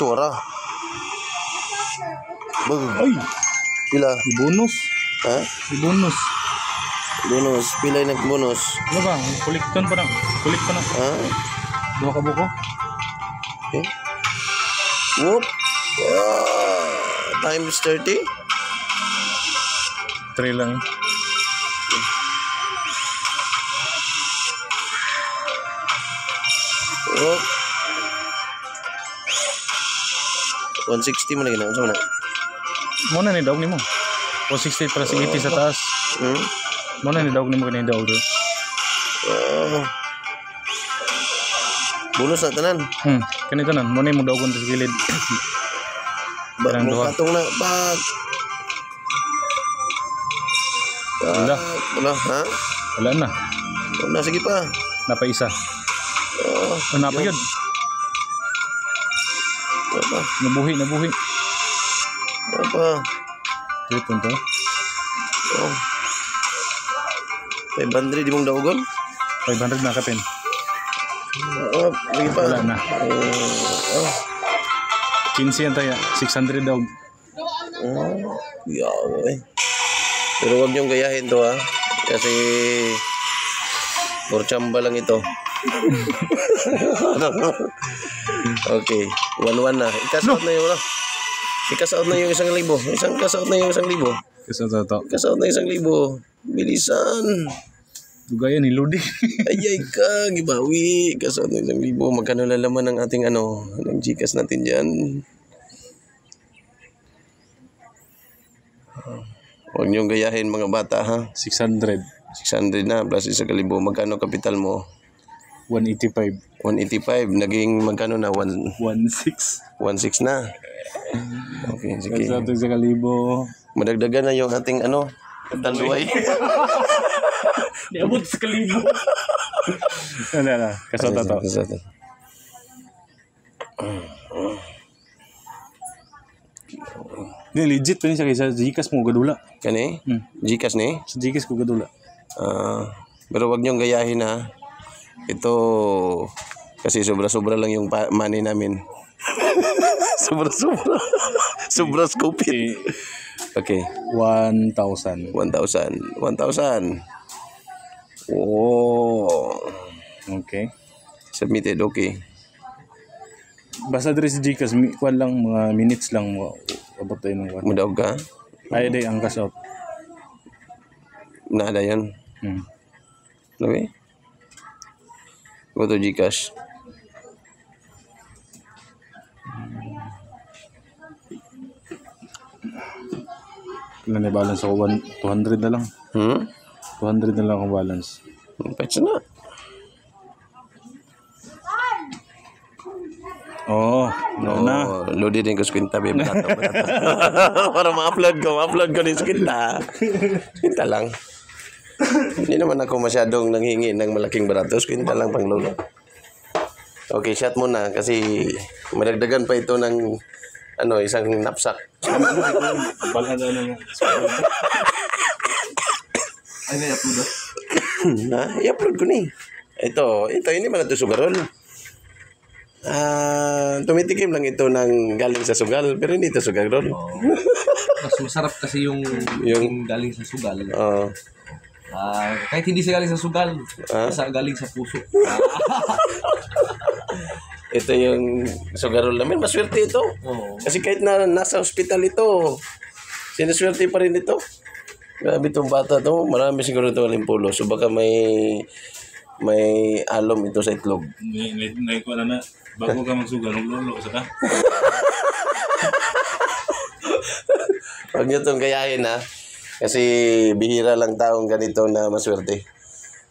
Tura. Bag. Ay, Pila? bonus. Ha? Bonus. Bonus. Pila yung nag-bonus? Ano ba? Kulikton pa na. Kulik pa na. Ha? Dua ka buko. Okay. Whoop. Times 30. 3 lang. Whoop. 160 mo na gina. Ano na? Muna ni daog nimo. 160 para sa 80 sa taas. Muna ni daog nimo kanina daog. Bonus na tanan. Kanito nan. Muna mo daogon sa gilid. Ba mo duha. katong na pag. Wala. Wala, ha? Wala na. Wala, sige pa. Napaisa. Napa yun. Wala pa. Nabuhi. Wala pa. 3 punto. 500 di mong daogon? 500 na kapin. Sige pa. Wala na. 15 yan tayo. 600 daw. Yaw, Pero huwag niyong gayahin to, ha? Kasi for chamba lang ito. Okay, 1-1 na. Ikasaot na yung Ikasaot na yung 1,000. Ikasaot na yung 1,000. Kasi ito. Ikasaot na 1,000. Bilisan. Gaya ni Ludi. Ayay ka, gibawi. Ikasaot na 1,000. Magkano lalaman ng ating ng Gcash natin dyan? Huwag niyong gayahin mga bata, ha? 600. 600 na plus 1,000. Magkano kapital mo? 185. 185. Naging magkano na? 16. 1.6 na. Okay, sige. Kasi ito sa kalibo. Madagdagan na yung ating tanduay. Niabot sa kalibo. Ano. Kasota to. Hindi, legit pa niya kaysa Gcash mo gadula. Kani? Gcash ni? Sa Gcash ko gadula. Pero wag niyong gayahin, ha. Ito, kasi sobra-sobra lang yung money namin. Sobra-sobra. Sobra scoopin. Okay. 1,000. 1,000. Oh. Okay. Submitted, okay. Basta diri sa Gcash, kuan lang, mga minutes lang mo. Abot tayo ng kuan. Mudaog ka? Ay, day, ang cash out. Naada yan. Okay? Go to Gcash. Kailan na balance ako? 200 na lang. 200 na lang akong balance. Patch na. Loaded din ko sa kwinta, babe. Para ma-upload ko din sa kwinta. Kwinta lang. Hindi naman ako masyadong nanghingi ng malaking baratos. Kwinta lang pang lolo. Okay, shot muna kasi madagdagan pa ito ng isang knapsack. Balance na nga. Ay, na-upload na? I-upload ko ni. Ito, hindi man ito sugarol. Tumitikim lang ito ng galing sa sugal, pero hindi ito sugarol. Mas masarap kasi yung galing sa sugal. Kahit hindi siya galing sa sugal, basta galing sa puso. Ito yung sugarol namin. Maswerte ito. Kasi kahit na nasa hospital ito, sinuswerte pa rin ito. Grabe itong bata ito. Marami siguro ito alimpulo. So baka may alom ito sa itlog. Ngayon ko na. Bago ka magsugal, lolo sa ka. Huwag nyo itong gayahin, ha. Kasi bihira lang taong ganito na maswerte.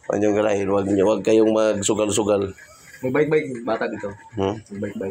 Huwag nyo gayahin. Huwag kayong magsugal-sugal. Magbait-bait bata dito. Magbait-bait.